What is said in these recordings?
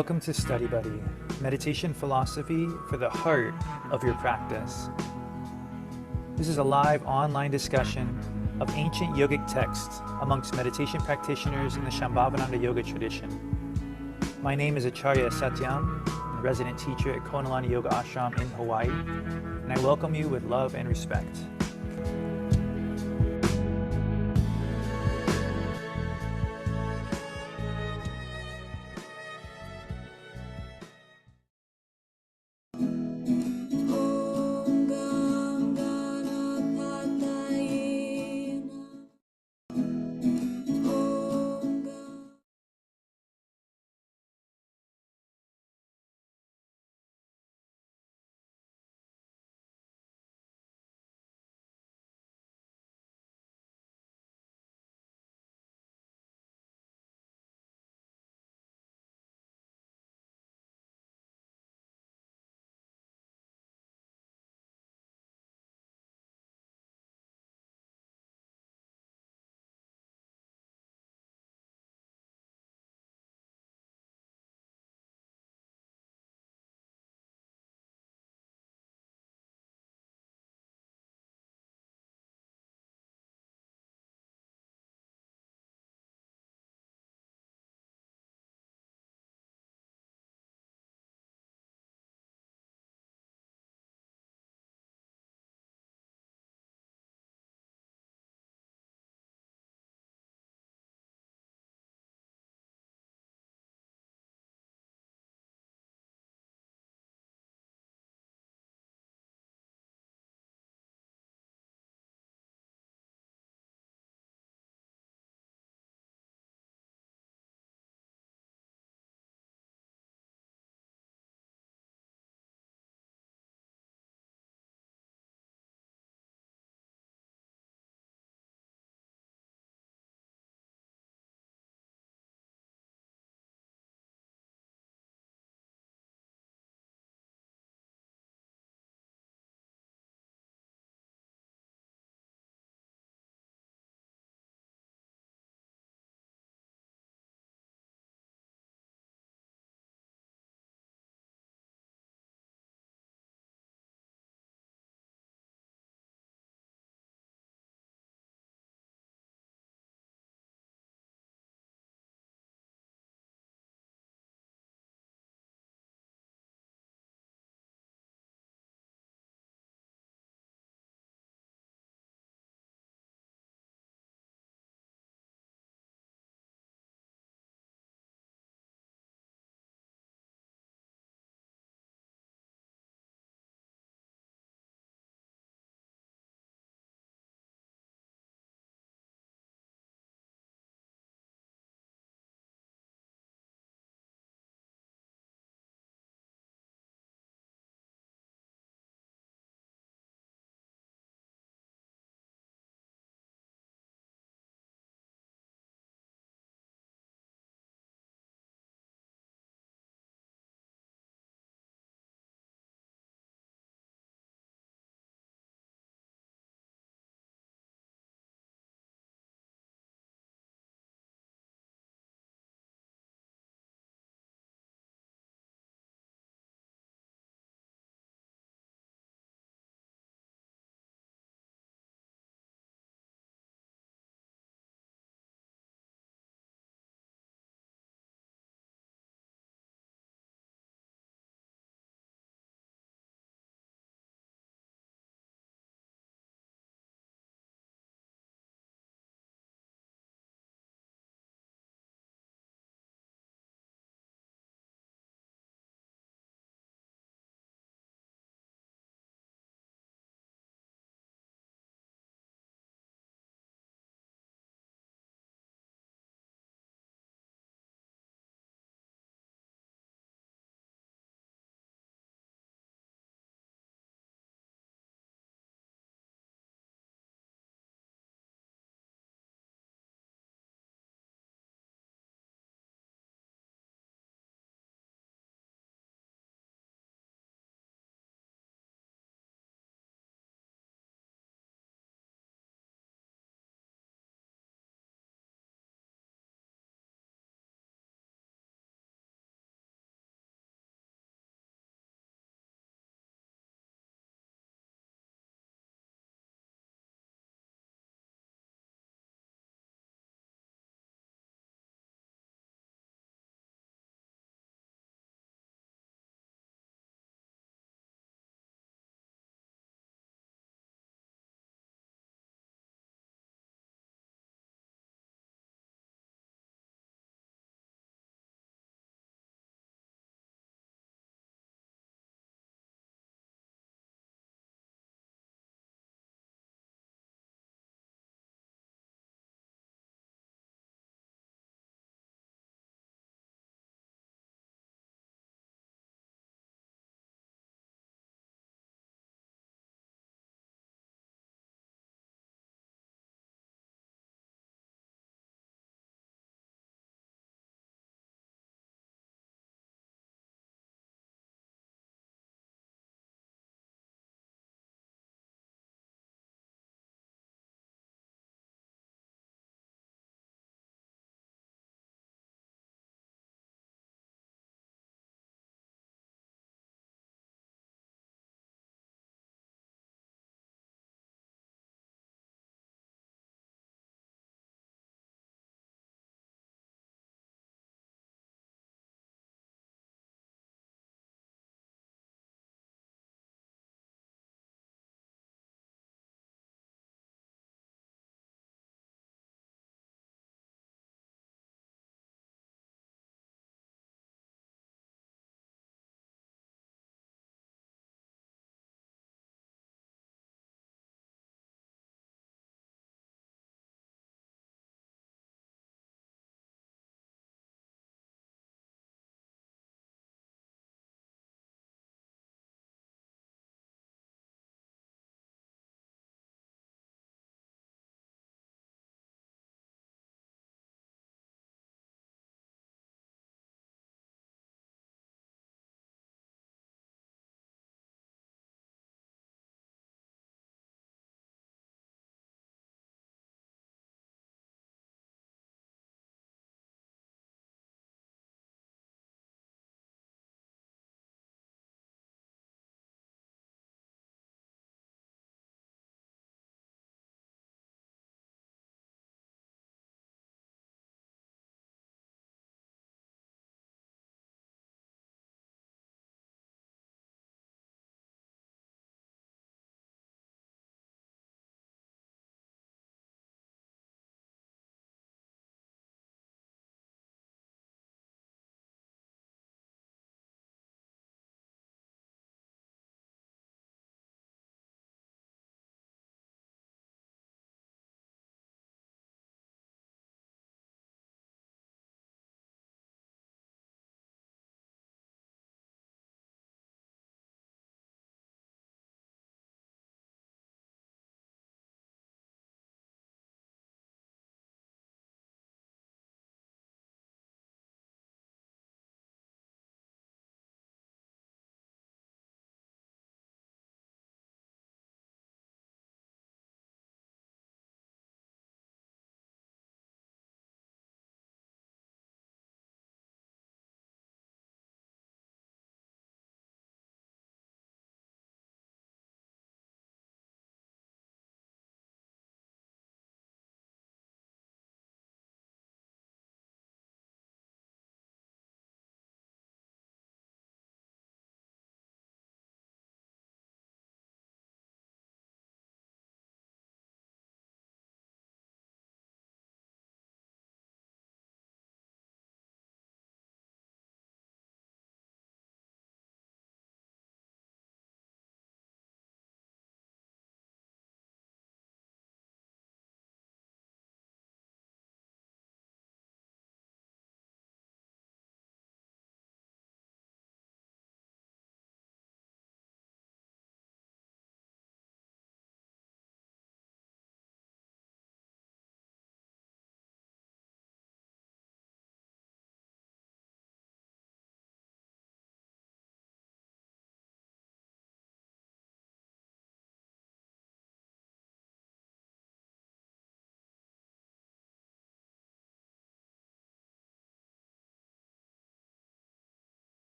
Welcome to Study Buddy, meditation philosophy for the heart of your practice. This is a live online discussion of ancient yogic texts amongst meditation practitioners in the Shambhavananda Yoga tradition. My name is Acharya Satyam, a resident teacher at Konalani Yoga Ashram in Hawaii, and I welcome you with love and respect.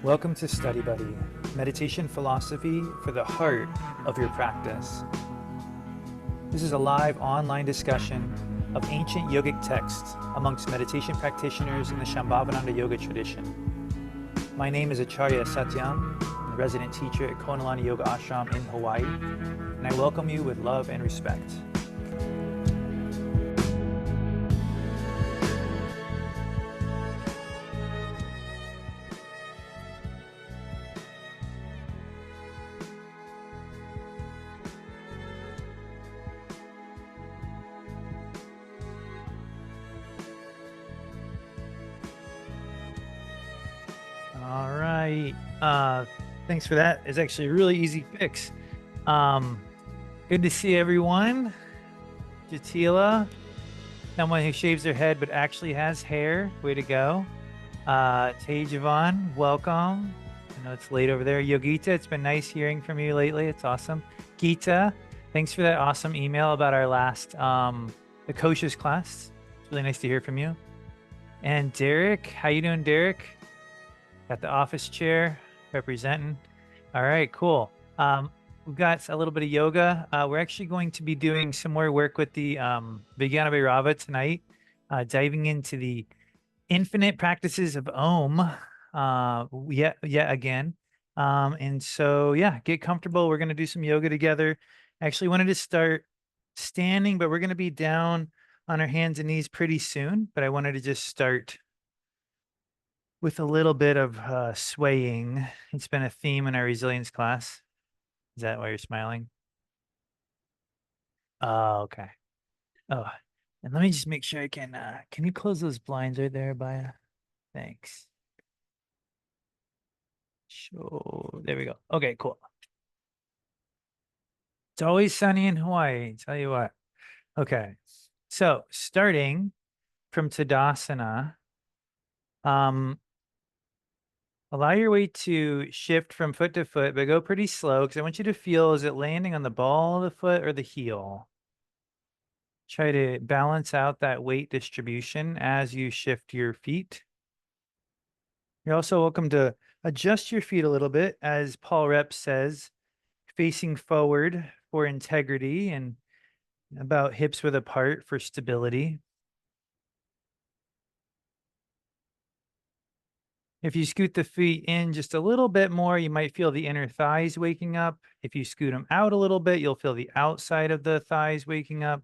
Welcome to Study Buddy, meditation philosophy for the heart of your practice. This is a live online discussion of ancient yogic texts amongst meditation practitioners in the Shambhavananda Yoga tradition. My name is Acharya Satyam, a resident teacher at Konalani Yoga Ashram in Hawaii, and I welcome you with love and respect. All right. Thanks for that. It's actually a really easy fix. Good to see everyone. Jatila, someone who shaves their head but actually has hair. Way to go. Tejavan, welcome. I know it's late over there. Yogita, it's been nice hearing from you lately. It's awesome. Geeta, thanks for that awesome email about our last the Koshas class. It's really nice to hear from you. And Derek, how you doing, Derek? Got the office chair representing. All right, cool. We've got a little bit of yoga. We're actually going to be doing some more work with the Vijnana Bhairava tonight, diving into the infinite practices of Om yet again. And so, yeah, get comfortable. We're going to do some yoga together. Actually wanted to start standing, but we're going to be down on our hands and knees pretty soon. But I wanted to just start with a little bit of swaying. It's been a theme in our resilience class. Is that why you're smiling? Oh, okay. Oh, and let me just make sure I can you close those blinds right there, Baya? Thanks. Sure. There we go. Okay, cool. It's always sunny in Hawaii. Tell you what. Okay. So starting from Tadasana, allow your weight to shift from foot to foot, but go pretty slow because I want you to feel, is it landing on the ball of the foot or the heel? Try to balance out that weight distribution as you shift your feet. You're also welcome to adjust your feet a little bit, as Paul Rep says, facing forward for integrity and about hips width apart for stability. If you scoot the feet in just a little bit more, you might feel the inner thighs waking up. If you scoot them out a little bit, you'll feel the outside of the thighs waking up.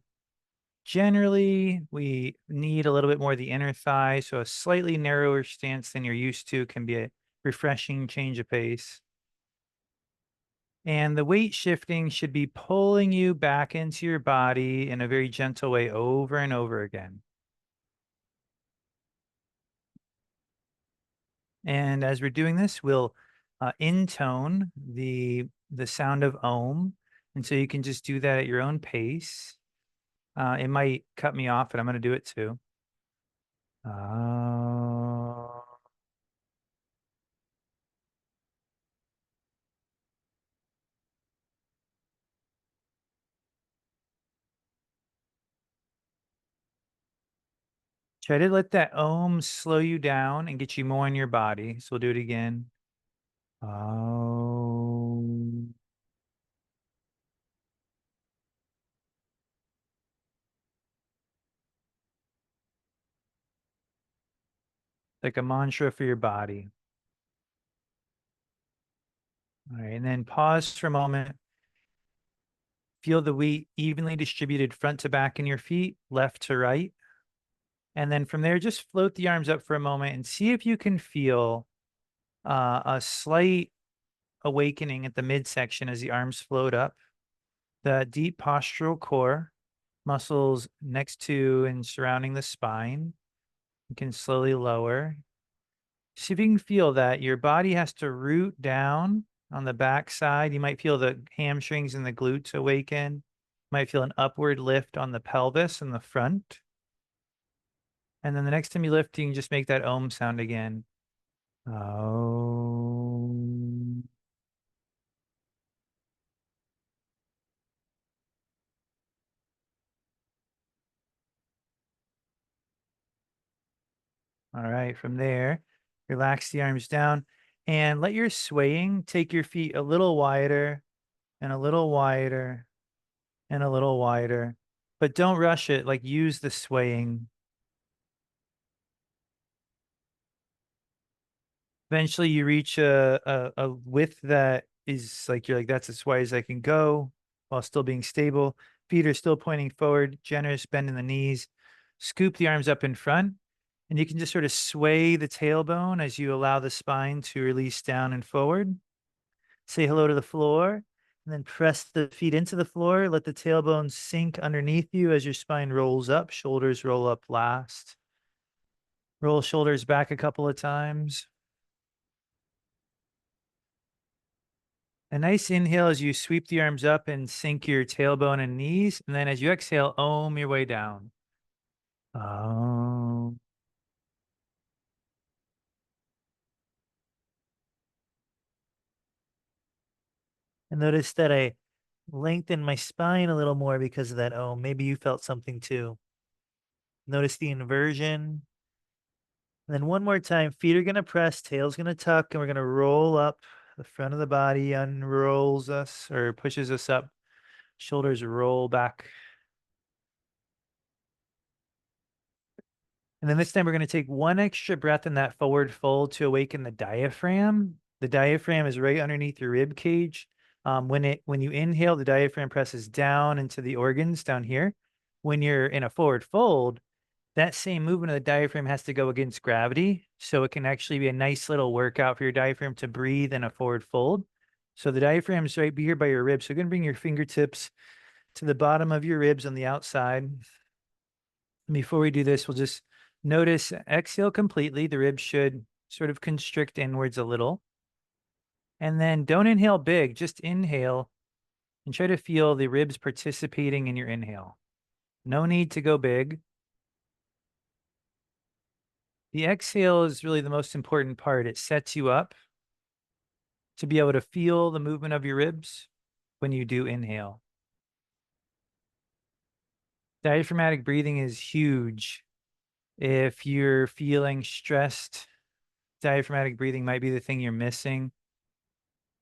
Generally, we need a little bit more of the inner thigh, so a slightly narrower stance than you're used to can be a refreshing change of pace. And the weight shifting should be pulling you back into your body in a very gentle way over and over again. And as we're doing this, we'll intone the sound of Om. And so you can just do that at your own pace. It might cut me off, but I'm going to do it too. Try to let that Om slow you down and get you more in your body. So we'll do it again. Om. Like a mantra for your body. All right, and then pause for a moment. Feel the weight evenly distributed front to back in your feet, left to right. And then from there, just float the arms up for a moment and see if you can feel a slight awakening at the midsection as the arms float up. The deep postural core, muscles next to and surrounding the spine. You can slowly lower. See if you can feel that your body has to root down on the back side. You might feel the hamstrings and the glutes awaken. You might feel an upward lift on the pelvis in the front. And then the next time you lift, you can just make that Om sound again. Om. All right, from there, relax the arms down. And let your swaying take your feet a little wider and a little wider and a little wider. But don't rush it, like use the swaying. Eventually you reach a width that is like you're like, that's as wide as I can go while still being stable. Feet are still pointing forward, generous bend in the knees. Scoop the arms up in front, and you can just sort of sway the tailbone as you allow the spine to release down and forward. Say hello to the floor, and then press the feet into the floor. Let the tailbone sink underneath you as your spine rolls up. Shoulders roll up last. Roll shoulders back a couple of times. A nice inhale as you sweep the arms up and sink your tailbone and knees. And then as you exhale, ohm your way down. Om. And notice that I lengthen my spine a little more because of that ohm. Maybe you felt something too. Notice the inversion. And then one more time, feet are going to press, tail's going to tuck, and we're going to roll up. The front of the body unrolls us or pushes us up. Shoulders roll back. And then this time we're going to take one extra breath in that forward fold to awaken the diaphragm. The diaphragm is right underneath your rib cage. When you inhale, the diaphragm presses down into the organs down here. When you're in a forward fold, that same movement of the diaphragm has to go against gravity. So it can actually be a nice little workout for your diaphragm to breathe in a forward fold. So the diaphragm is right here by your ribs. So you're going to bring your fingertips to the bottom of your ribs on the outside. And before we do this, we'll just notice exhale completely. The ribs should sort of constrict inwards a little. And then don't inhale big, just inhale and try to feel the ribs participating in your inhale. No need to go big. The exhale is really the most important part. It sets you up to be able to feel the movement of your ribs when you do inhale. Diaphragmatic breathing is huge. If you're feeling stressed, diaphragmatic breathing might be the thing you're missing.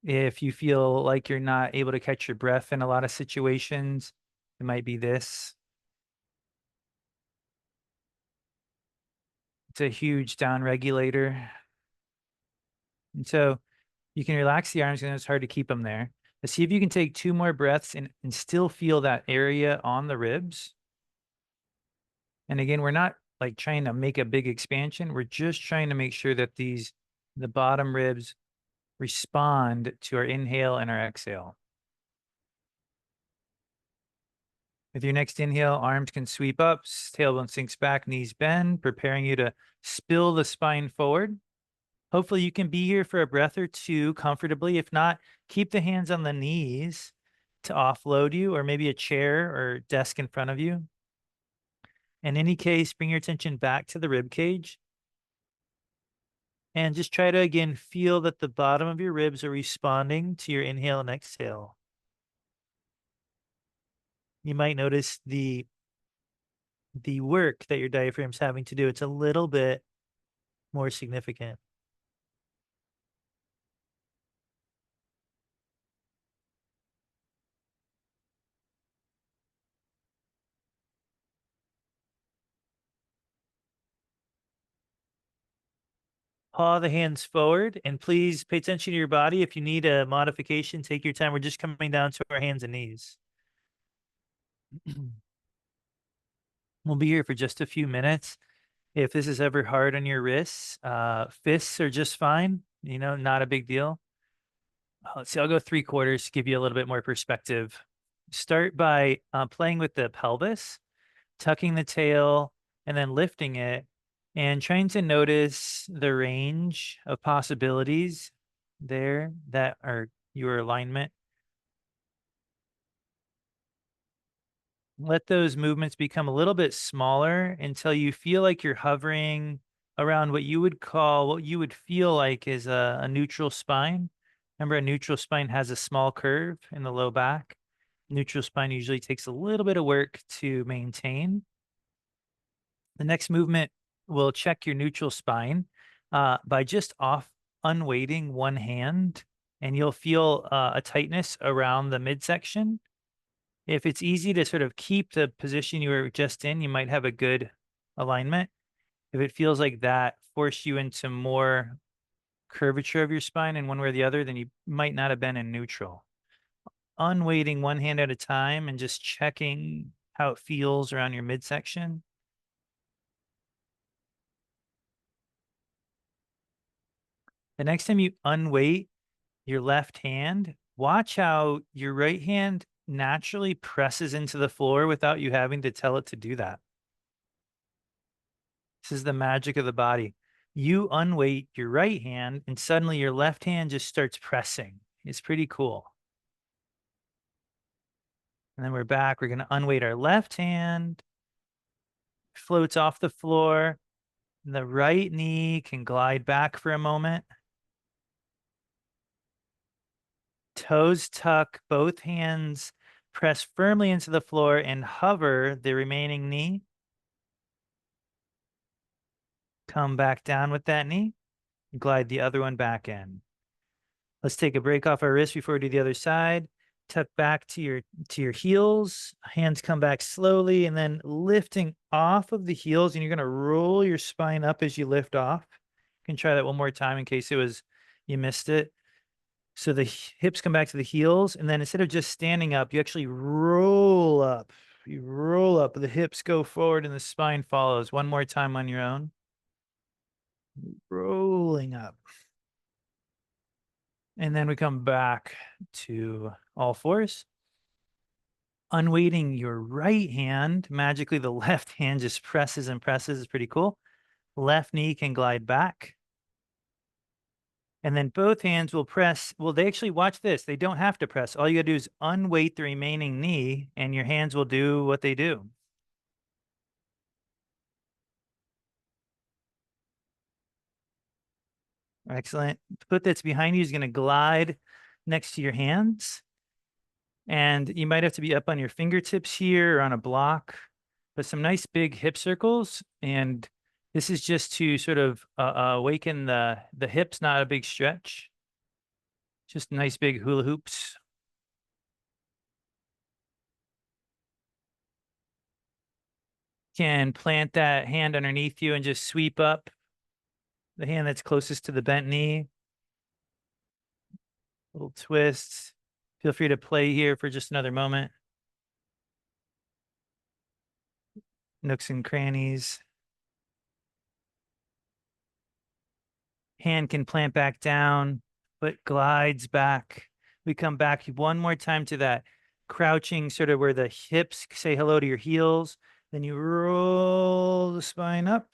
If you feel like you're not able to catch your breath in a lot of situations, it might be this. It's a huge down regulator. And so you can relax the arms and it's hard to keep them there. Let's see if you can take two more breaths and still feel that area on the ribs. And again, we're not like trying to make a big expansion. We're just trying to make sure that the bottom ribs respond to our inhale and our exhale. With your next inhale, arms can sweep up, tailbone sinks back, knees bend, preparing you to spill the spine forward. Hopefully you can be here for a breath or two comfortably. If not, keep the hands on the knees to offload you, or maybe a chair or desk in front of you. In any case, bring your attention back to the rib cage and just try to, again, feel that the bottom of your ribs are responding to your inhale and exhale. You might notice the work that your diaphragm's having to do. It's a little bit more significant. Paw the hands forward, and please pay attention to your body. If you need a modification, take your time. We're just coming down to our hands and knees. We'll be here for just a few minutes. If this is ever hard on your wrists, fists are just fine, not a big deal. Let's see, I'll go 3/4 to give you a little bit more perspective. Start by playing with the pelvis, tucking the tail, and then lifting it, and trying to notice the range of possibilities there that are your alignment. Let those movements become a little bit smaller until you feel like you're hovering around what you would feel like is a neutral spine. Remember, a neutral spine has a small curve in the low back. Neutral spine usually takes a little bit of work to maintain. The next movement will check your neutral spine by just unweighting one hand, and you'll feel a tightness around the midsection. If it's easy to sort of keep the position you were just in, you might have a good alignment. If it feels like that forced you into more curvature of your spine in one way or the other, then you might not have been in neutral. Unweighting one hand at a time and just checking how it feels around your midsection. The next time you unweight your left hand, watch how your right hand naturally presses into the floor without you having to tell it to do that. This is the magic of the body. You unweight your right hand, and suddenly your left hand just starts pressing. It's pretty cool. And then we're back. We're going to unweight our left hand, floats off the floor. The right knee can glide back for a moment. Toes tuck, both hands press firmly into the floor and hover the remaining knee. Come back down with that knee. Glide the other one back in. Let's take a break off our wrist before we do the other side. Tuck back to your heels. Hands come back slowly, and then lifting off of the heels, and you're going to roll your spine up as you lift off. You can try that one more time in case you missed it. So the hips come back to the heels, and then instead of just standing up, you actually roll up. You roll up, the hips go forward, and the spine follows. One more time on your own. Rolling up. And then we come back to all fours. Unweighting your right hand, magically the left hand just presses and presses. It's pretty cool. Left knee can glide back. And then both hands will press. Well, they actually, watch this. They don't have to press. All you got to do is unweight the remaining knee, and your hands will do what they do. Excellent. The foot that's behind you is going to glide next to your hands. And you might have to be up on your fingertips here or on a block, but some nice big hip circles. And this is just to sort of awaken the hips, not a big stretch. Just nice big hula hoops. Can plant that hand underneath you and just sweep up the hand that's closest to the bent knee. Little twist. Feel free to play here for just another moment. Nooks and crannies. Hand can plant back down, but glides back. We come back one more time to that crouching, sort of where the hips say hello to your heels. Then you roll the spine up.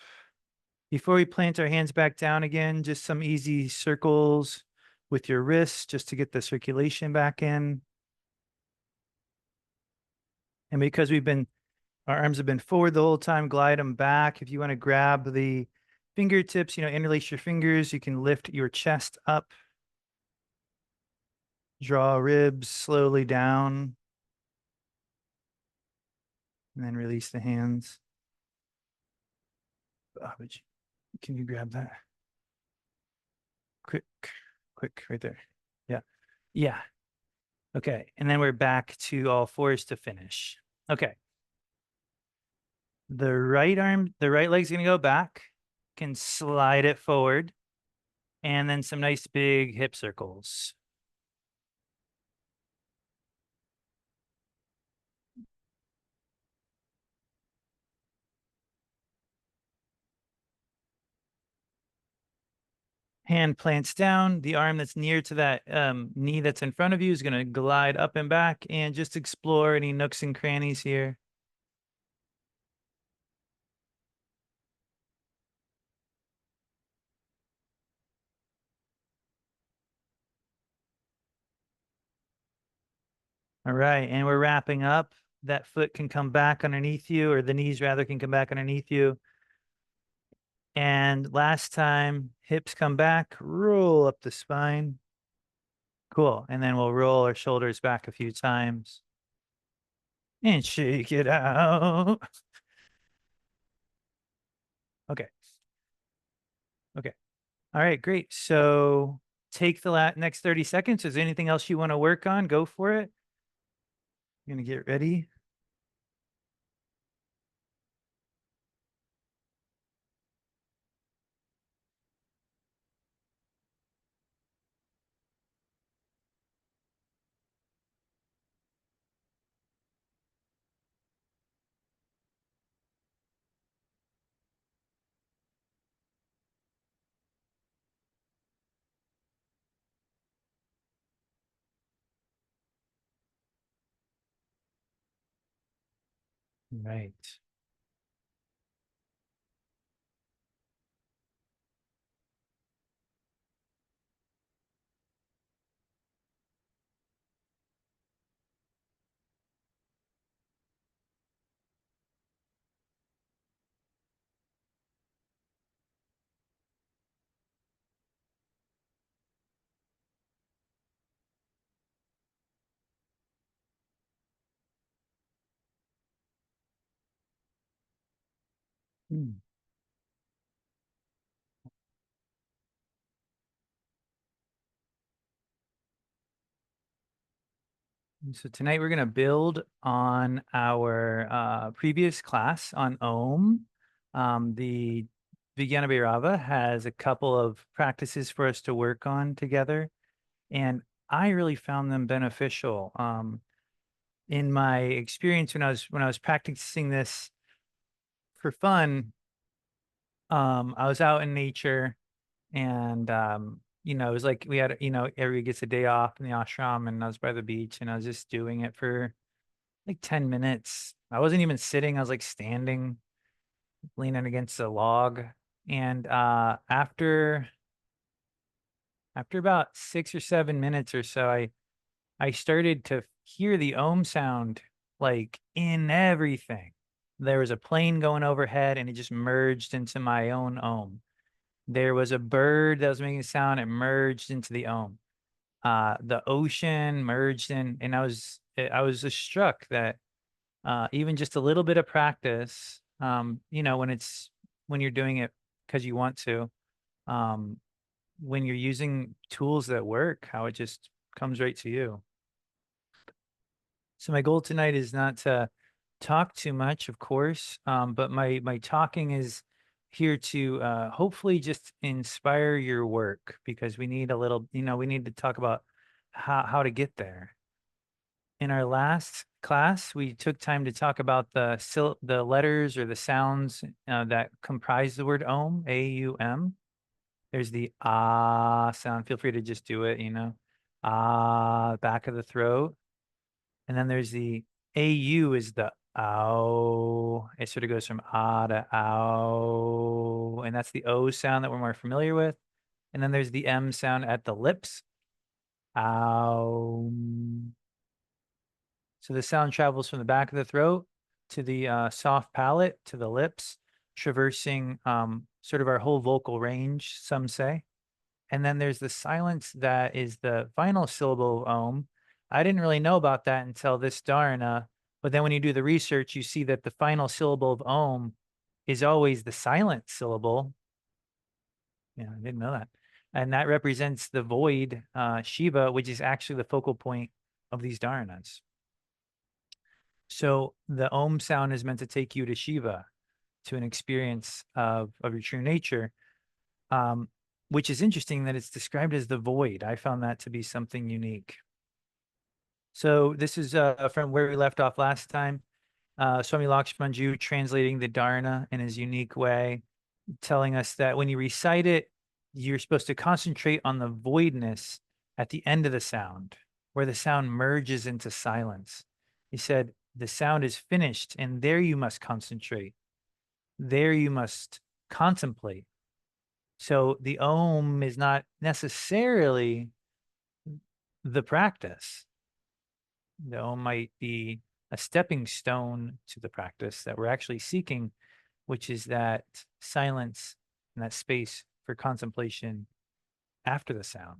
Before we plant our hands back down again, just some easy circles with your wrists just to get the circulation back in. And because our arms have been forward the whole time, glide them back. If you want to grab the fingertips, interlace your fingers, you can lift your chest up. Draw ribs slowly down. And then release the hands. Can you grab that? Quick, right there. Yeah. Yeah. Okay. And then we're back to all fours to finish. Okay. The right leg's going to go back. Can slide it forward. And then some nice big hip circles. Hand plants down. The arm that's near to that knee that's in front of you is going to glide up and back and just explore any nooks and crannies here. All right, and we're wrapping up. That foot can come back underneath you, or the knees rather can come back underneath you. And last time, hips come back, roll up the spine. Cool. And then we'll roll our shoulders back a few times and shake it out. Okay. Okay. All right, great. So take the next 30 seconds. Is there anything else you want to work on? Go for it. You're going to get ready. Right. Hmm. So tonight we're going to build on our previous class on Om. The Vijnana Bhairava has a couple of practices for us to work on together, and I really found them beneficial. In my experience when I was practicing this for fun, I was out in nature and it was like we had, everybody gets a day off in the ashram and I was by the beach and I was just doing it for like 10 minutes. I wasn't even sitting, I was like standing, leaning against a log. And after about 6 or 7 minutes or so, I started to hear the Om sound like in everything. There was a plane going overhead and it just merged into my own Om. There was a bird that was making a sound, it merged into the Om. The ocean merged in, and I was just struck that even just a little bit of practice, when you're doing it because you want to, um, when you're using tools that work, how it just comes right to you. So my goal tonight is not to talk too much, of course, but my talking is here to hopefully just inspire your work because we need a little, we need to talk about how to get there. In our last class, we took time to talk about the letters or the sounds that comprise the word Om, A-U-M. There's the ah sound. Feel free to just do it, ah, back of the throat. And then there's the AU is the ow. It sort of goes from ah to ow. And that's the O sound that we're more familiar with. And then there's the M sound at the lips. Ow. So the sound travels from the back of the throat to the soft palate to the lips, traversing sort of our whole vocal range, some say. And then there's the silence that is the final syllable of Om. I didn't really know about that until this dharana, but then when you do the research, you see that the final syllable of Om is always the silent syllable. Yeah, I didn't know that. And that represents the void, Shiva, which is actually the focal point of these dharanas. So the Om sound is meant to take you to Shiva, to an experience of your true nature. Which is interesting that it's described as the void. I found that to be something unique. So this is from where we left off last time. Swami Lakshmanju translating the Dharana in his unique way, telling us that when you recite it, you're supposed to concentrate on the voidness at the end of the sound, where the sound merges into silence. He said, the sound is finished, and there you must concentrate. There you must contemplate. So the Om is not necessarily the practice. The Om might be a stepping stone to the practice that we're actually seeking, which is that silence and that space for contemplation after the sound.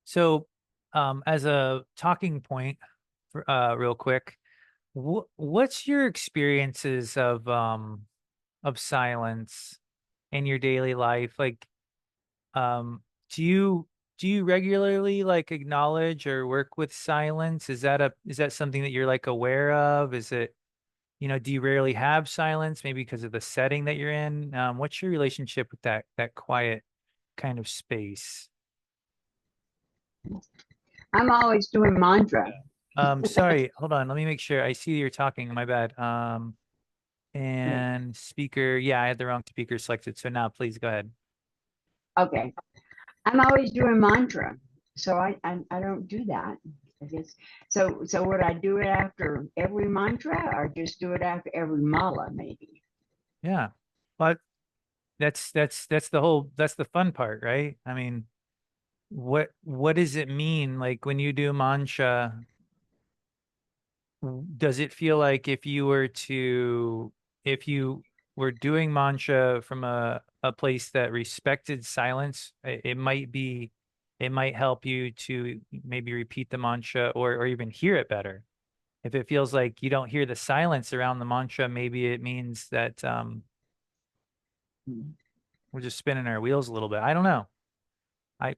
So, as a talking point, real quick, what's your experiences of of silence in your daily life? Like, um, do you do you regularly like acknowledge or work with silence? Is that something that you're like aware of? Is it, do you rarely have silence, maybe because of the setting that you're in? What's your relationship with that quiet kind of space? I'm always doing mantra. Sorry, hold on. Let me make sure. I see you're talking. My bad. Yeah. And speaker. Yeah, I had the wrong speaker selected. So now please go ahead. Okay. I'm always doing mantra. So I don't do that. I guess so would I do it after every mantra or just do it after every mala maybe? Yeah. But that's the fun part, right? I mean, what does it mean? Like when you do mantra, does it feel like if you were doing mantra from a place that respected silence, it might help you to maybe repeat the mantra or even hear it better. If it feels like you don't hear the silence around the mantra, maybe it means that we're just spinning our wheels a little bit. I don't know. I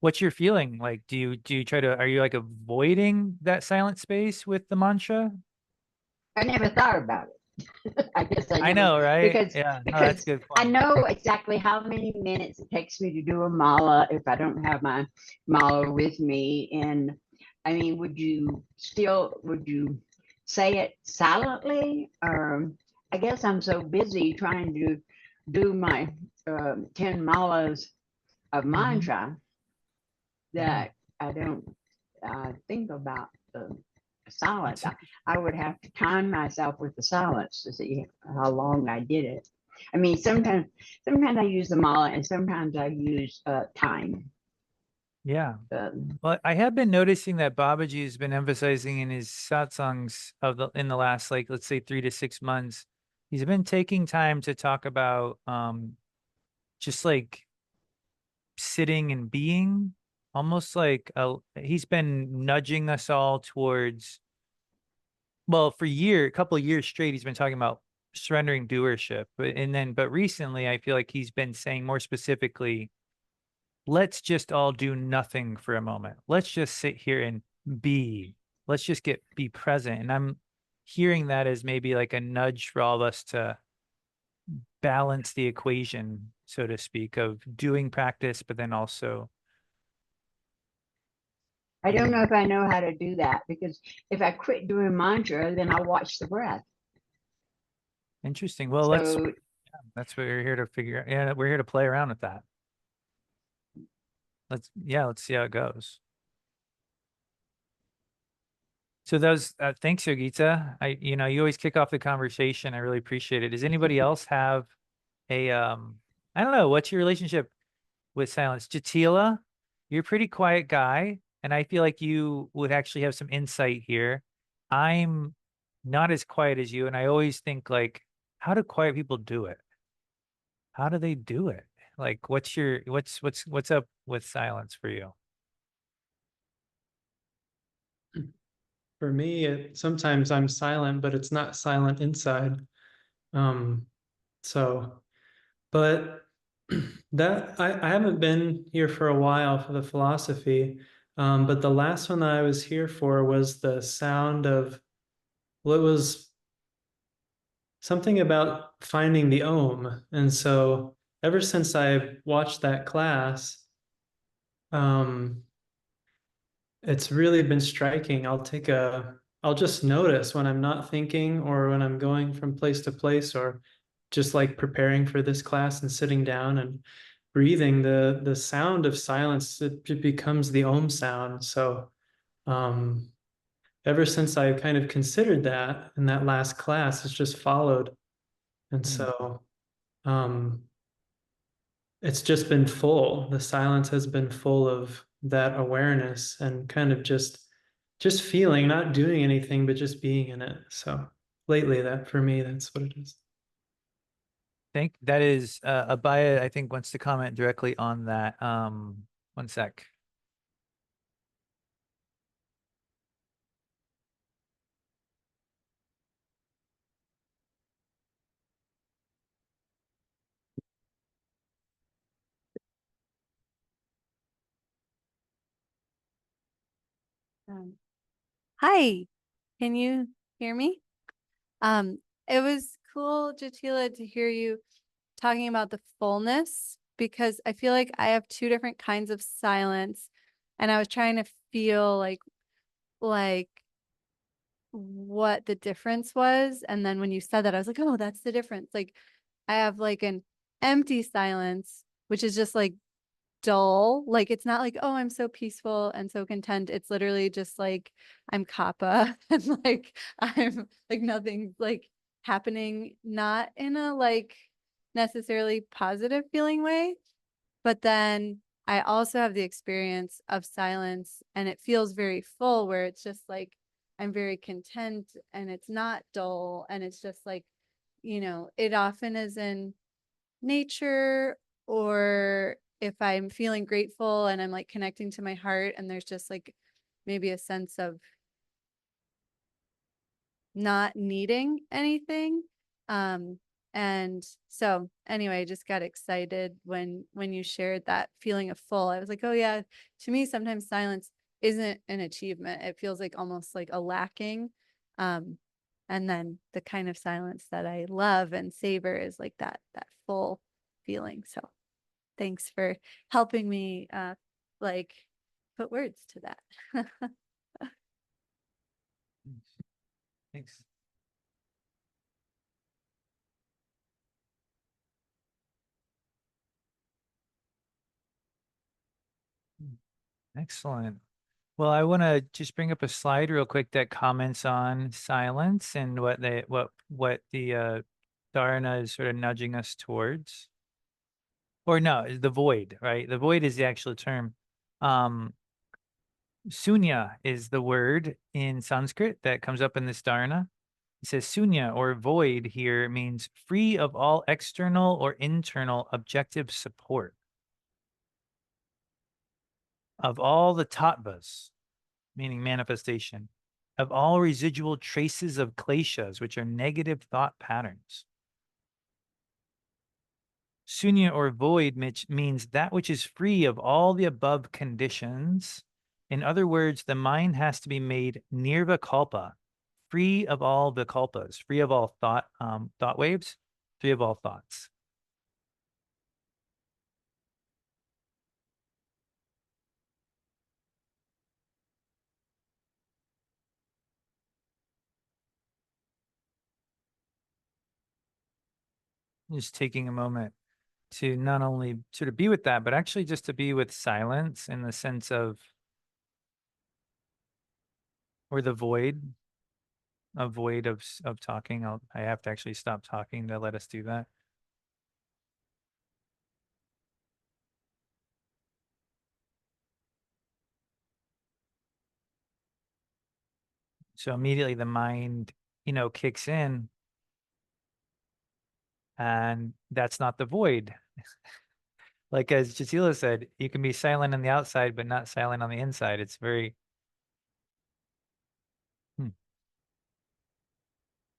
What's your feeling? Like, do you try to, are you like avoiding that silent space with the mantra? I never thought about it. I guess I I never know, right? because Yeah, no, that's a because good I point. know exactly how many minutes it takes me to do a mala if I don't have my mala with me. And I mean, would you say it silently? Or I guess I'm so busy trying to do my 10 malas of Hmm. mantra Yeah, that I don't think about the silence. it's I would have to time myself with the silence to see how long I did it. I mean, sometimes I use the mala and sometimes I use time. yeah. Um, Well, I have been noticing that Babaji has been emphasizing in his satsangs in the last, like, let's say 3 to 6 months. He's been taking time to talk about just like sitting and being, almost like he's been nudging us all towards, well, for a couple of years straight, he's been talking about surrendering doership. But recently I feel like he's been saying more specifically, let's just all do nothing for a moment. Let's just sit here and be. Let's just be present. And I'm hearing that as maybe like a nudge for all of us to balance the equation, so to speak, of doing practice, but then also I don't know being. if I know how to do that because if I quit doing mantra, then I watch the breath. Interesting. Well, So that's what we're here to figure out. Yeah, we're here to play around with that. Let's see how it goes. So those thanks, Yogita. You always kick off the conversation. I really appreciate it. Does anybody else have a I don't know, what's your relationship with silence? Jatila, you're a pretty quiet guy, and I feel like you would actually have some insight here. I'm not as quiet as you, and I always think like, how do quiet people do it? How do they do it? Like, what's up with silence for you? For me, sometimes I'm silent, but it's not silent inside. Um, so, but that I haven't been here for a while for the philosophy. But the last one that I was here for was the sound of, well, it was something about finding the Om. And so ever since I watched that class, um, it's really been striking. I'll just notice when I'm not thinking or when I'm going from place to place or just like preparing for this class and sitting down and breathing, the sound of silence, it becomes the Om sound. So um, ever since I kind of considered that in that last class, it's just followed. And Hmm. so um, it's just been full. The silence has been full of that awareness and kind of just feeling, not doing anything, but just being in it. So lately, that for me, that's what it is. Think that is Abaya, I think, wants to comment directly on that. One sec. Hi, can you hear me? It was cool, Jatila, to hear you talking about the fullness because I feel like I have two different kinds of silence, and I was trying to feel like what the difference was, and then when you said that, I was like, oh, that's the difference. Like, I have like an empty silence, which is just like dull. Like it's not like, oh, I'm so peaceful and so content. It's literally just like I'm kappa and like I'm like nothing's like happening, not in a like necessarily positive feeling way. But then I also have the experience of silence and it feels very full where it's just like I'm very content and it's not dull and it's just like, it often is in nature or if I'm feeling grateful and I'm like connecting to my heart and there's just like maybe a sense of not needing anything. And so anyway, I just got excited when you shared that feeling of full. I was like, oh yeah, to me sometimes silence isn't an achievement. It feels like almost like a lacking. And then the kind of silence that I love and savor is like that full feeling. So thanks for helping me like put words to that. Thanks. Excellent. Well, I want to just bring up a slide real quick that comments on silence and what the Dharana is sort of nudging us towards. Or no, the void, right? The void is the actual term. Sunya is the word in Sanskrit that comes up in this Dharana. It says sunya or void here means free of all external or internal objective support. Of all the tattvas, meaning manifestation, of all residual traces of kleshas, which are negative thought patterns. Sunya or void means that which is free of all the above conditions. In other words, the mind has to be made nirvikalpa, free of all vikalpas, free of all thought waves, free of all thoughts. Just taking a moment to not only sort of be with that, but actually just to be with silence in the sense of, or the void, a void of talking. I have to actually stop talking to let us do that. So immediately the mind, kicks in, and that's not the void. Like as Jatila said, you can be silent on the outside, but not silent on the inside. It's very.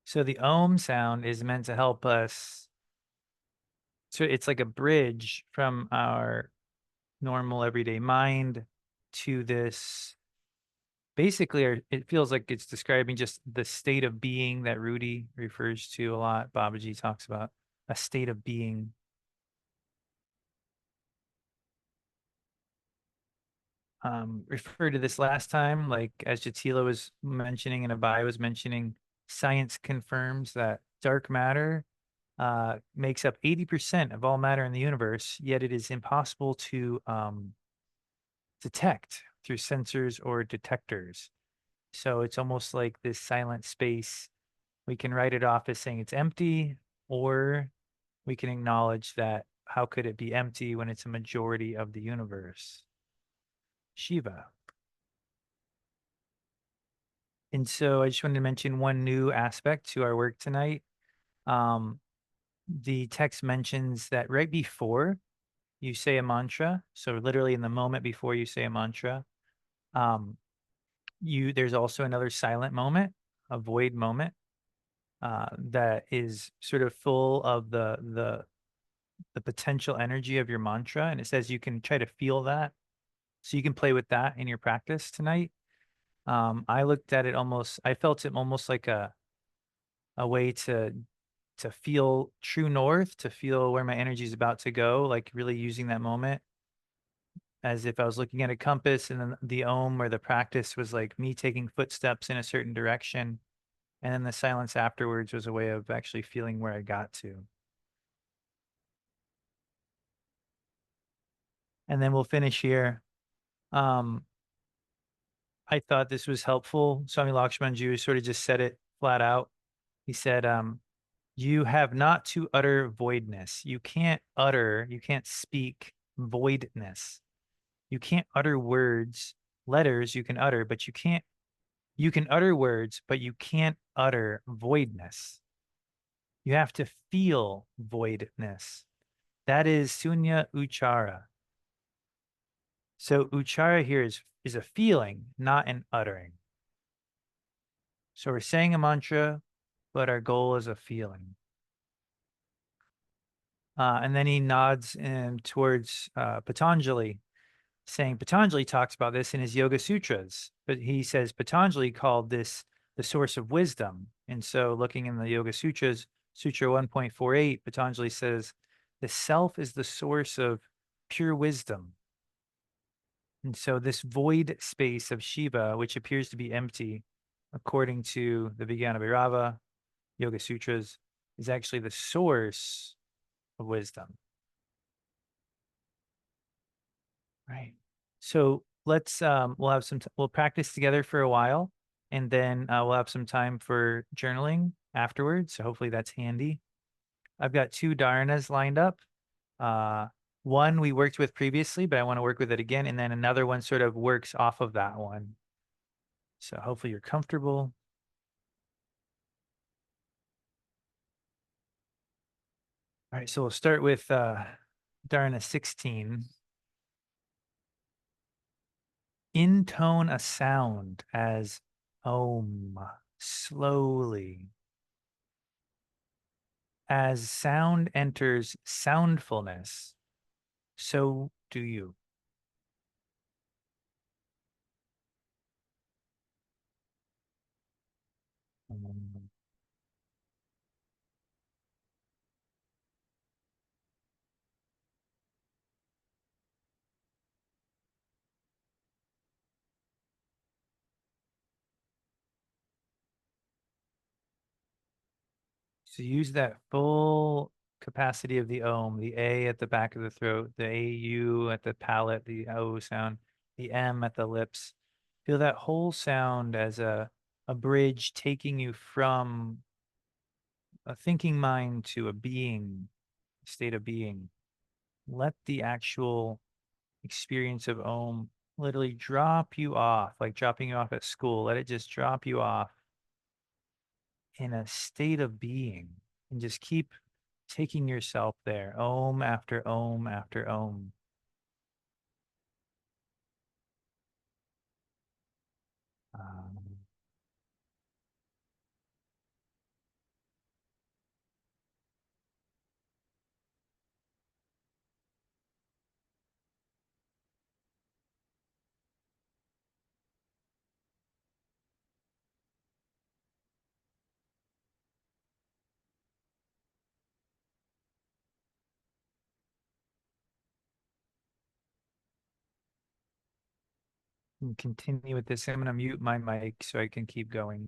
So the Om sound is meant to help us. So it's like a bridge from our normal everyday mind to this. Basically, it feels like it's describing just the state of being that Rudy refers to a lot. Babaji talks about a state of being. Referred to this last time, like as Jatila was mentioning and Abai was mentioning, science confirms that dark matter makes up 80% of all matter in the universe, yet it is impossible to detect through sensors or detectors. So it's almost like this silent space. We can write it off as saying it's empty, or we can acknowledge that how could it be empty when it's a majority of the universe? Shiva. And so I just wanted to mention one new aspect to our work tonight. The text mentions that right before you say a mantra, so literally in the moment before you say a mantra, there's also another silent moment, a void moment, that is sort of full of the potential energy of your mantra. And it says you can try to feel that. So you can play with that in your practice tonight. I looked at it almost, I felt it almost like a way to feel true north, to feel where my energy is about to go, like really using that moment as if I was looking at a compass, and then the Om or the practice was like me taking footsteps in a certain direction. And then the silence afterwards was a way of actually feeling where I got to. And then we'll finish here. Um, I thought this was helpful. Swami Lakshmanji sort of just said it flat out. He said, you have not to utter voidness. You can't speak voidness. You can't utter words, letters you can utter, but you can utter words, but you can't utter voidness. You have to feel voidness. That is sunya uchara. So uchara here is a feeling, not an uttering. So we're saying a mantra, but our goal is a feeling. And then he nods towards Patanjali, saying Patanjali talks about this in his Yoga Sutras, but he says Patanjali called this the source of wisdom. And so looking in the Yoga Sutras, Sutra 1.48, Patanjali says the self is the source of pure wisdom. And so this void space of Shiva, which appears to be empty, according to the Vijnana Bhairava Yoga Sutras, is actually the source of wisdom. Right. So let's we'll have we'll practice together for a while, and then we'll have some time for journaling afterwards. So hopefully that's handy. I've got two dharanas lined up. One we worked with previously, but I want to work with it again, and then another one sort of works off of that one. So hopefully you're comfortable. All right, so we'll start with dharana 16. Intone a sound as Om slowly. As sound enters soundfulness, so do you. So use that full capacity of the Om, the A at the back of the throat, the AU at the palate, the O sound, the M at the lips. Feel that whole sound as a bridge taking you from a thinking mind to a being, state of being. Let the actual experience of Om literally drop you off, like dropping you off at school. Let it just drop you off in a state of being, and just keep taking yourself there, Om after Om after Om. Um, and continue with this. I'm going to mute my mic so I can keep going.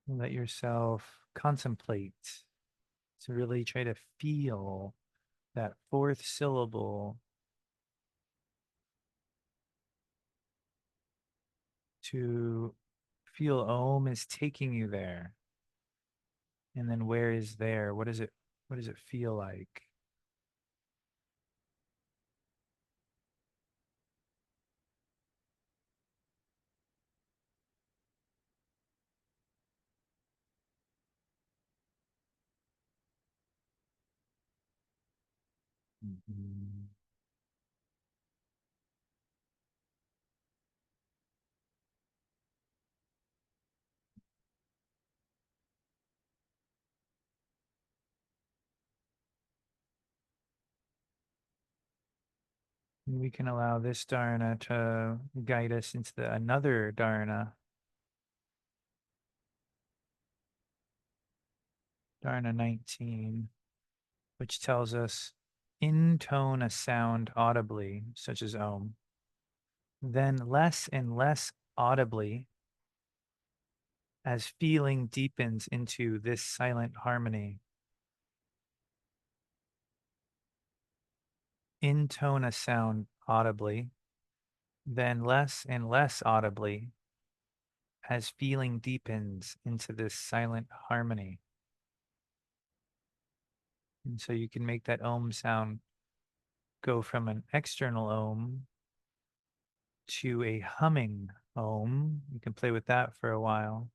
Let yourself contemplate to really try to feel that fourth syllable, to feel Om is taking you there. And then where is there? What does it feel like? Mhm. And we can allow this dharana to guide us into another dharana, dharana 19, which tells us intone a sound audibly, such as Om, then less and less audibly as feeling deepens into this silent harmony. Intone a sound audibly, then less and less audibly as feeling deepens into this silent harmony. And so you can make that Om sound go from an external Om to a humming Om. You can play with that for a while,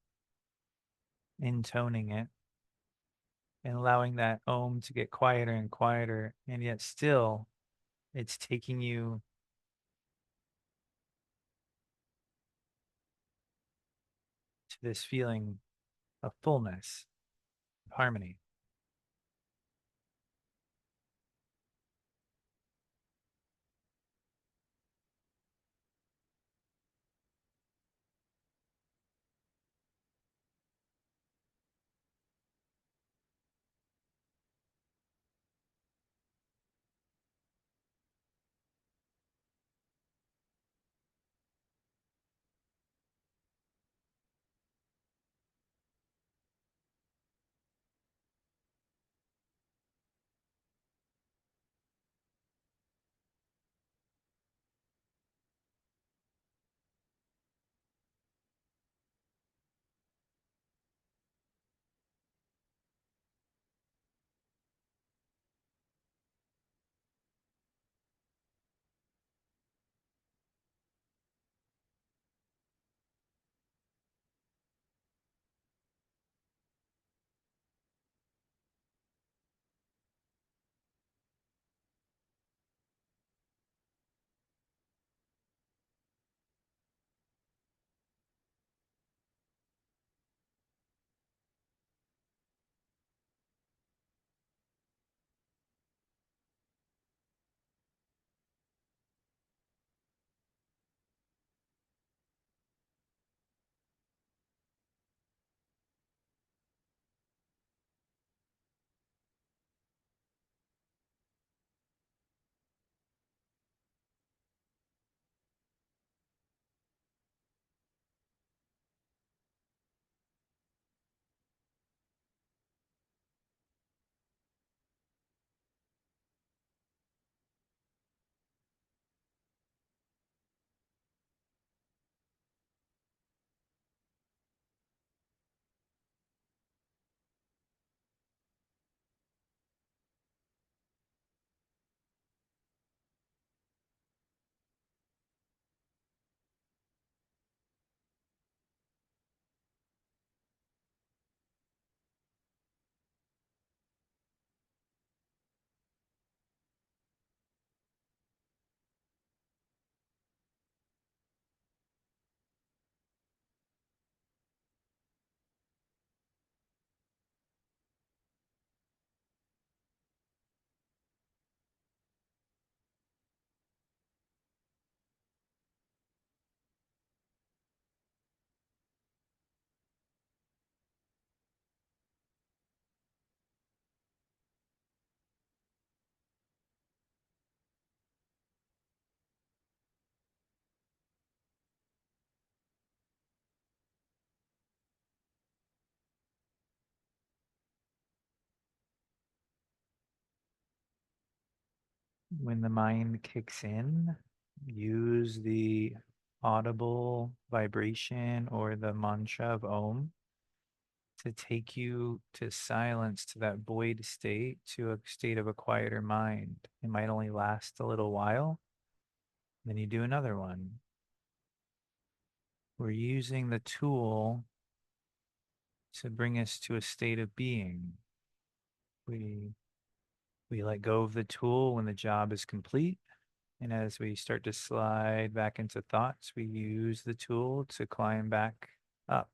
intoning it and allowing that Om to get quieter and quieter. And yet still, it's taking you to this feeling of fullness, of harmony. when the mind kicks in, use the audible vibration or the mantra of Om to take you to silence, to that void state, to a state of a quieter mind. It might only last a little while. Then you do another one. We're using the tool to bring us to a state of being. We we let go of the tool when the job is complete. And as we start to slide back into thoughts, we use the tool to climb back up.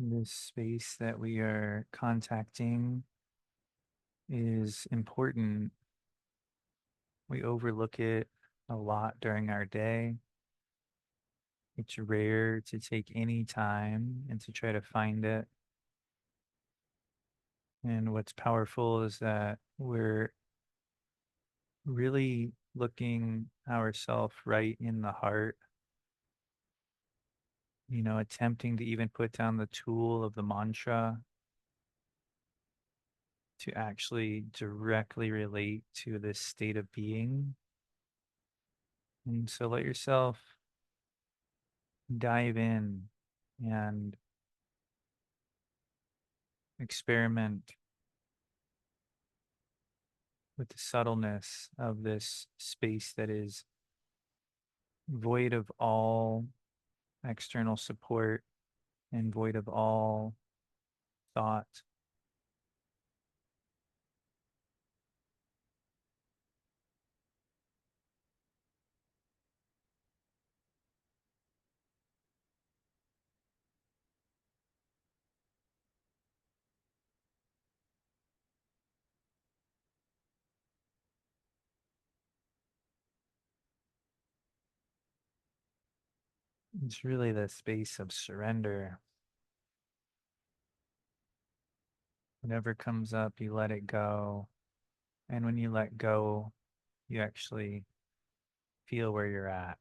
This space that we are contacting is important. We overlook it a lot during our day. It's rare to take any time and to try to find it. And what's powerful is that we're really looking ourselves right in the heart, attempting to even put down the tool of the mantra to actually directly relate to this state of being. And so let yourself dive in and experiment with the subtleness of this space that is void of all external support, and void of all thought. It's really the space of surrender. Whatever comes up, you let it go. And when you let go, you actually feel where you're at.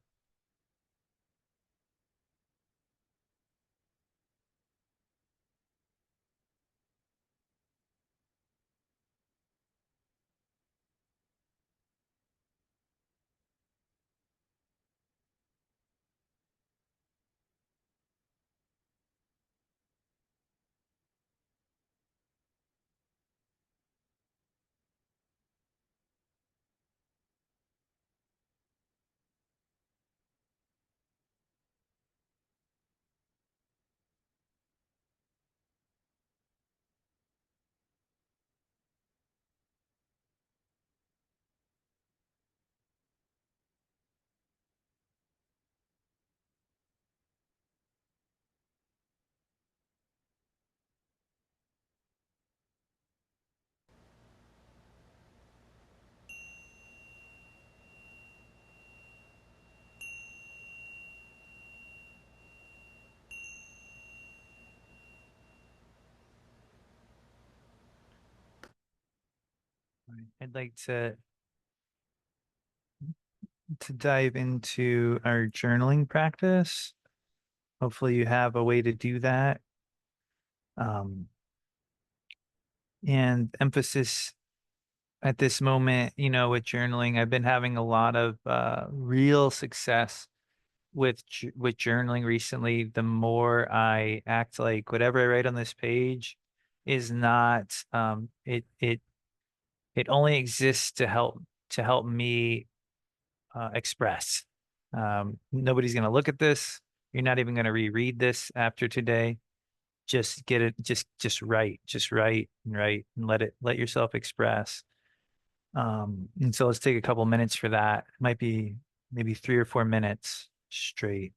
I'd like to dive into our journaling practice. Hopefully you have a way to do that. And emphasis at this moment, with journaling, I've been having a lot of real success with journaling recently. The more I act like whatever I write on this page is not it only exists to help me express. Nobody's going to look at this. You're not even going to reread this after today. Just get it. Just write and write and let yourself express. And so let's take a couple minutes for that. It might be maybe 3 or 4 minutes straight.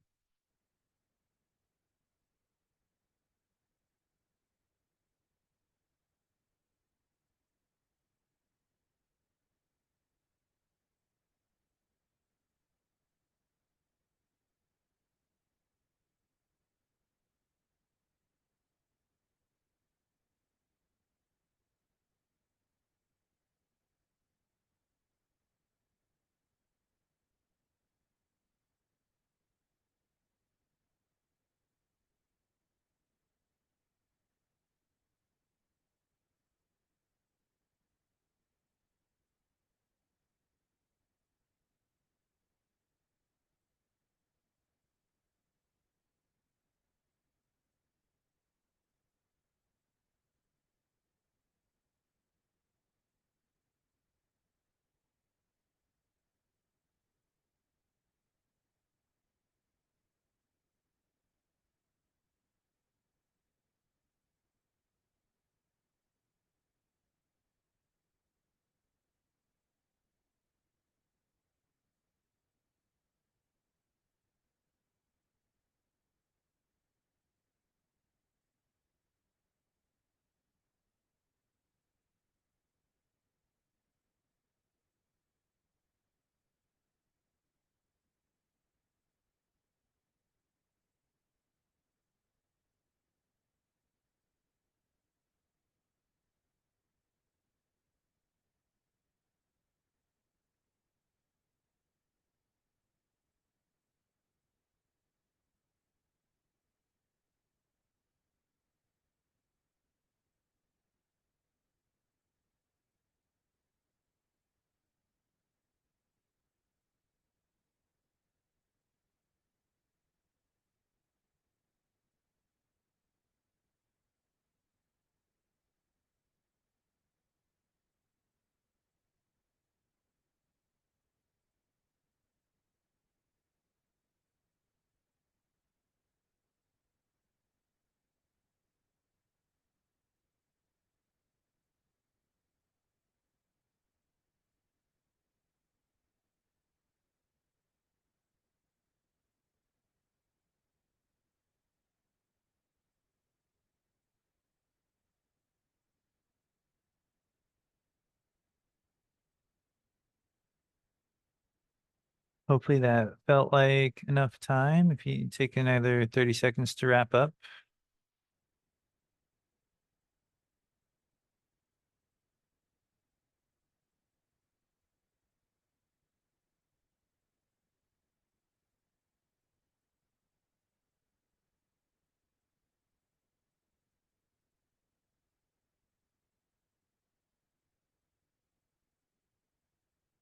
Hopefully that felt like enough time. If you take another 30 seconds to wrap up.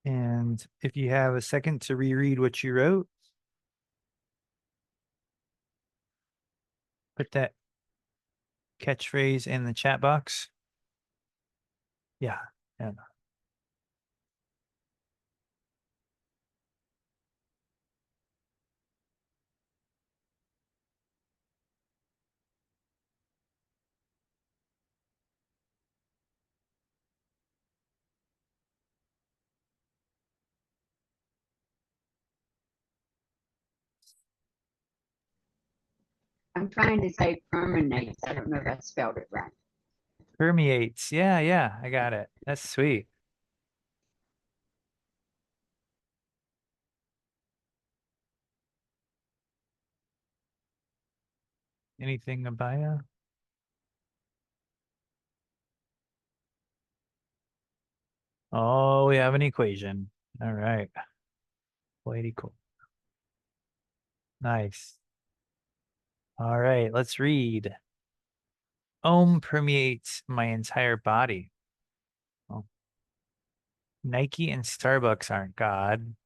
And if you have a second to reread what you wrote, put that catchphrase in the chat box. Yeah. Yeah. I'm trying to say permeates. I don't know if I spelled it right. Permeates. Yeah, yeah, I got it. That's sweet. Anything, Abaya? Oh, we have an equation. All right. Political. Nice. All right, let's read. Om permeates my entire body. Oh. Nike and Starbucks aren't God.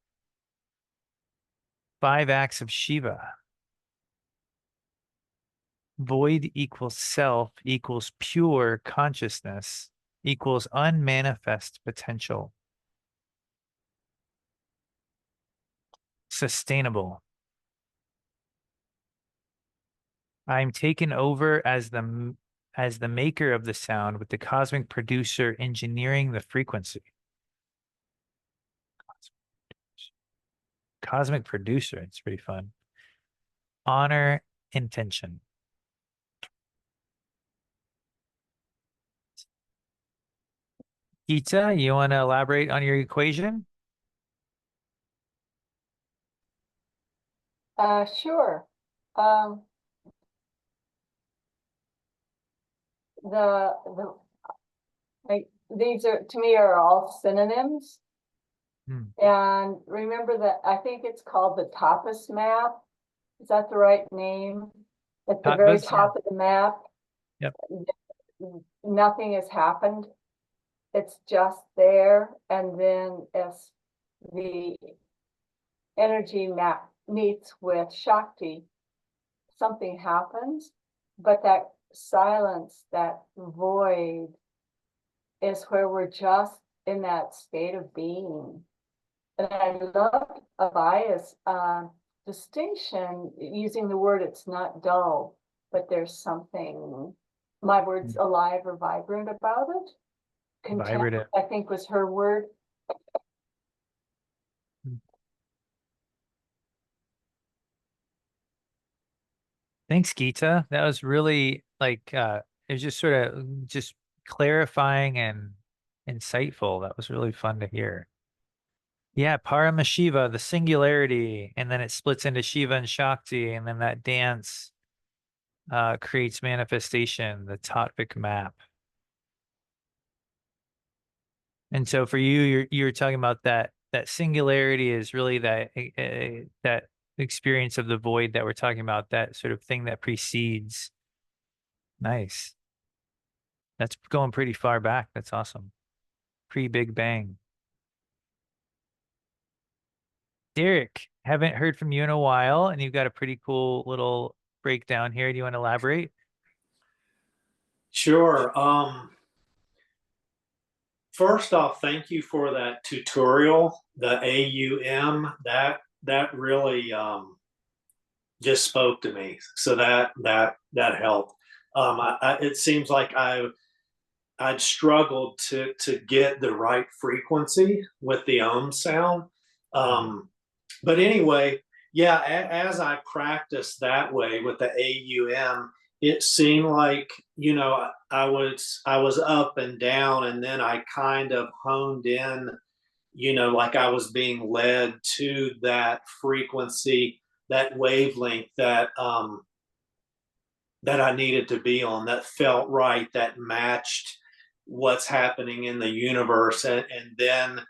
5 acts of Shiva. Void equals self equals pure consciousness equals unmanifest potential. Sustainable. I'm taken over as the maker of the sound with the cosmic producer engineering the frequency. Cosmic producer, it's pretty fun. Honor intention. Gita, you want to elaborate on your equation? Sure. Um, the like these are to me are all synonyms. Hmm. And remember that I think it's called the Tapas map. Is that the right name? At the very Tattvas, yeah. top of the map. Yep. Nothing has happened. It's just there. And then as the energy map meets with Shakti, something happens, but that silence, that void is where we're just in that state of being. And I love Abaya's distinction using the word, it's not dull, but there's something, my words, alive or vibrant about it. Contempt, Vibrative. I think was her word. Thanks, Gita. That was really like it was just sort of just clarifying and insightful. That was really fun to hear. Yeah, Paramashiva, the singularity, and then it splits into Shiva and Shakti, and then that dance creates manifestation, the Tattvic map. And so for you, you're talking about that singularity is really that experience of the void that we're talking about, that sort of thing that precedes. Nice. That's going pretty far back. That's awesome. Pre-Big Bang. Derek, haven't heard from you in a while, and you've got a pretty cool little breakdown here. Do you want to elaborate? Sure. First off, thank you for that tutorial, the AUM. That really just spoke to me. So that helped. It seems like I'd struggled to get the right frequency with the sound. But anyway, yeah, as I practiced that way with the AUM, it seemed like, I was up and down, and then I kind of honed in like I was being led to that frequency, that wavelength that I needed to be on, that felt right, that matched what's happening in the universe. And then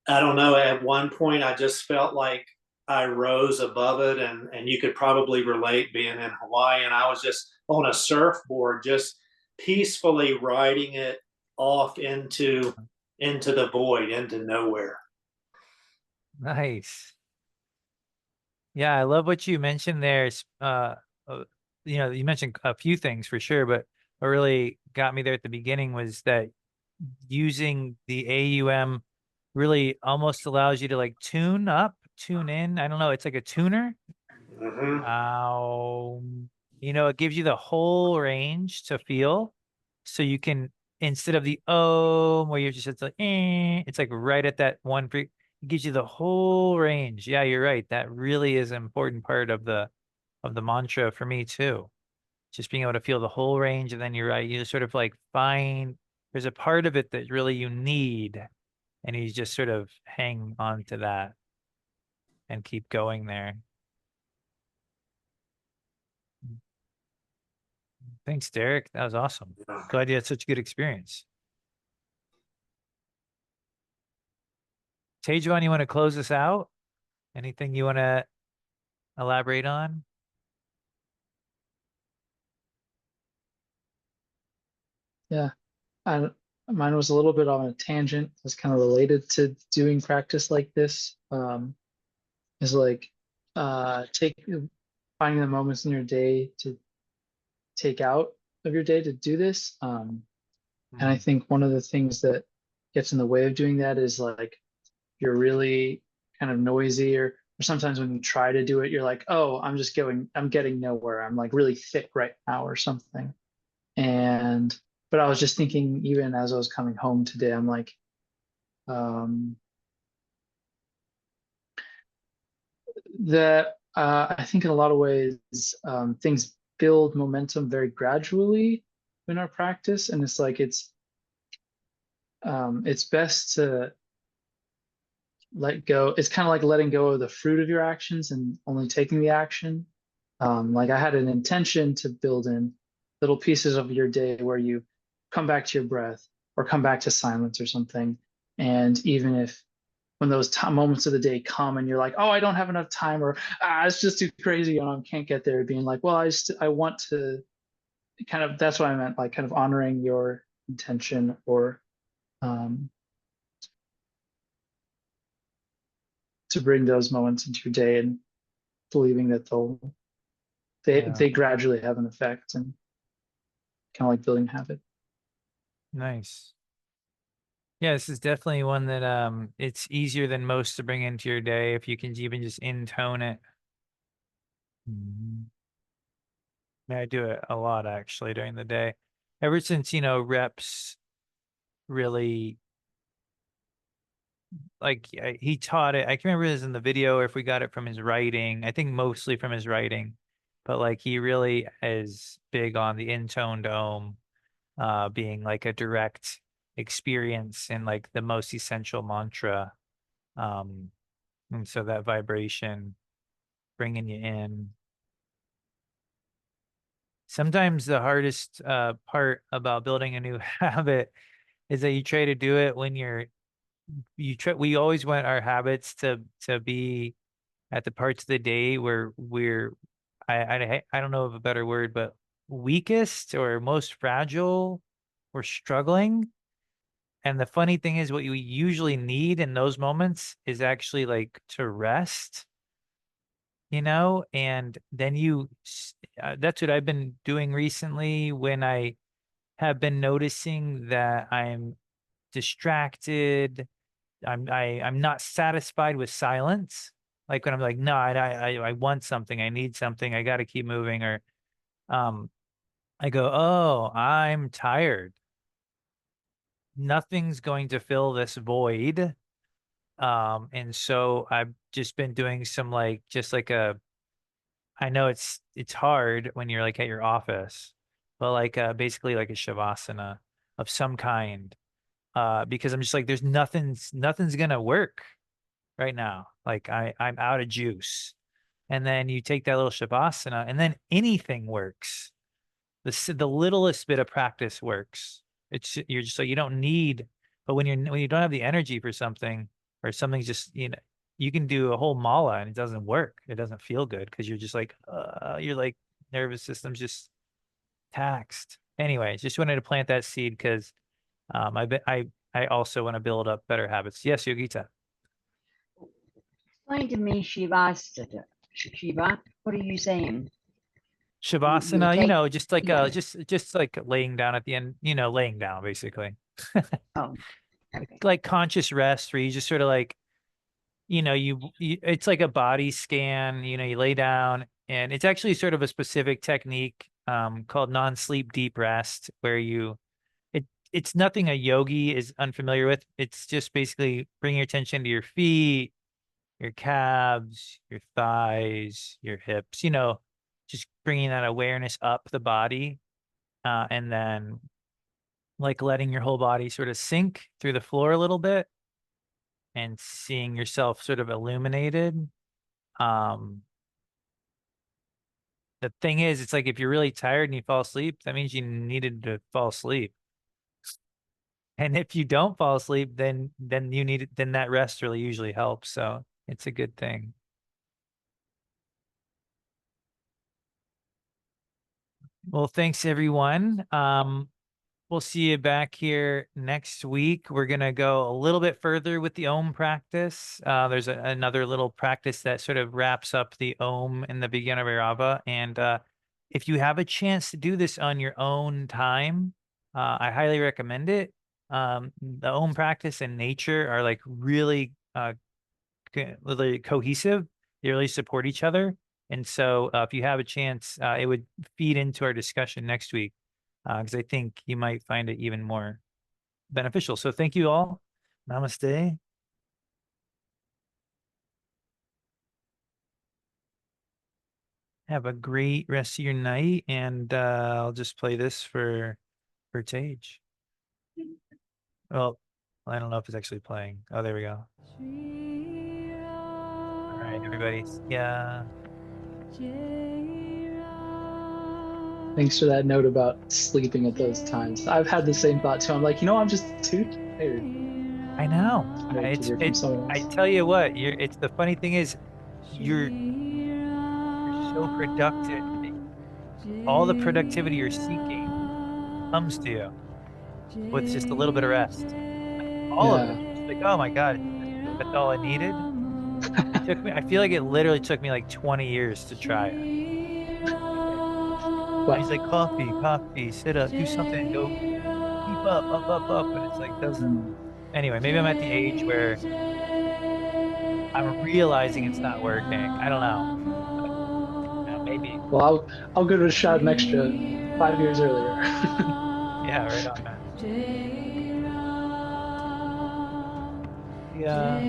I don't know, at one point I just felt like I rose above it, and you could probably relate being in Hawaii, and I was just on a surfboard, just peacefully riding it off into the void, into nowhere. Nice. Yeah, I love what you mentioned there. You mentioned a few things for sure, but what really got me there at the beginning was that using the AUM really almost allows you to like tune up, tune in. I don't know, it's like a tuner. Mhm. It gives you the whole range to feel. So you can, instead of the where you're just, it's like, it's like right at that one it gives you the whole range. Yeah, you're right. That really is an important part of the mantra for me too. Just being able to feel the whole range, and then you're right, you sort of like find there's a part of it that really you need, and you just sort of hang on to that and keep going there. Thanks, Derek. That was awesome. Yeah. Glad you had such a good experience. Tejuan, you want to close us out? Anything you want to elaborate on? Yeah, I, mine was a little bit on a tangent. It's kind of related to doing practice like this. Is like finding the moments in your day to take out of your day to do this. And I think one of the things that gets in the way of doing that is like you're really kind of noisy, or sometimes when you try to do it, you're like, oh, I'm getting nowhere. I'm like really thick right now or something. But I was just thinking, even as I was coming home today, I'm like, that I think in a lot of ways, things build momentum very gradually in our practice, and it's like it's best to let go. It's kind of like letting go of the fruit of your actions and only taking the action. Like I had an intention to build in little pieces of your day where you come back to your breath or come back to silence or something. And even if when those moments of the day come and you're like, oh, I don't have enough time, or it's just too crazy and I can't get there, being like, well, I want to kind of, that's what I meant, like kind of honoring your intention, or to bring those moments into your day and believing that they gradually have an effect, and kind of like building habit. Nice. Yeah, this is definitely one that it's easier than most to bring into your day if you can even just intone it. Yeah, I do it a lot actually during the day. Ever since, reps really, like he taught it. I can't remember if it was in the video or if we got it from his writing. I think mostly from his writing, but like he really is big on the intoned Om being like a direct experience and like the most essential mantra. And so that vibration bringing you in. Sometimes the hardest part about building a new habit is that you try to do it when we always want our habits to be at the parts of the day where I don't know of a better word, but weakest or most fragile or struggling. And the funny thing is, what you usually need in those moments is actually like to rest, and then that's what I've been doing recently when I have been noticing that I'm distracted. I'm not satisfied with silence. Like when I'm like, no, I want something, I need something, I got to keep moving, or I go, oh, I'm tired. Nothing's going to fill this void. And so I've just been doing some just like I know it's hard when you're like at your office, but like basically like a shavasana of some kind. because I'm just like, there's nothing's gonna work right now. Like I'm out of juice. And then you take that little Shavasana and then anything works. The littlest bit of practice works. You're just like, you don't need, but when you don't have the energy for something or something's just, you can do a whole mala and it doesn't work. It doesn't feel good because you're just like, your like nervous system's just taxed. Anyway, just wanted to plant that seed because I also want to build up better habits. Yes, Yogita. Explain to me Shivasana. Shiva, what are you saying? Shavasana, take- just like yeah. just like laying down at the end, laying down basically. Oh, okay. Like conscious rest where you just sort of like, it's like a body scan, you lay down and it's actually sort of a specific technique called non-sleep deep rest where it's nothing a yogi is unfamiliar with. It's just basically bring your attention to your feet, your calves, your thighs, your hips, just bringing that awareness up the body, and then like letting your whole body sort of sink through the floor a little bit and seeing yourself sort of illuminated. The thing is, it's like if you're really tired and you fall asleep, that means you needed to fall asleep. And if you don't fall asleep, then then that rest really usually helps. So it's a good thing. Well, thanks everyone. We'll see you back here next week. We're gonna go a little bit further with the Om practice. There's another little practice that sort of wraps up the Om and the beginner Bhairava. And if you have a chance to do this on your own time, I highly recommend it. The Om practice and nature are like really cohesive. They really support each other. And so if you have a chance, it would feed into our discussion next week because I think you might find it even more beneficial. So thank you all. Namaste. Have a great rest of your night. And I'll just play this for Tage. Well, I don't know if it's actually playing. Oh, there we go. All right, everybody. Yeah. Thanks for that note about sleeping at those times. I've had the same thought too. I'm like, I'm just too tired. I know. Wait to hear from someone I else. tell you what, it's the funny thing is you're so productive. All the productivity you're seeking comes to you with just a little bit of rest. All of it. It's like, oh my God, that's all I needed. I feel like it literally took me like 20 years to try it. But He's like, coffee, sit up, do something, go keep up. And it's like, doesn't. Anyway, maybe I'm at the age where I'm realizing it's not working. I don't know. Maybe. well, I'll give it a shot an extra 5 years earlier. Yeah, right on, man. Yeah.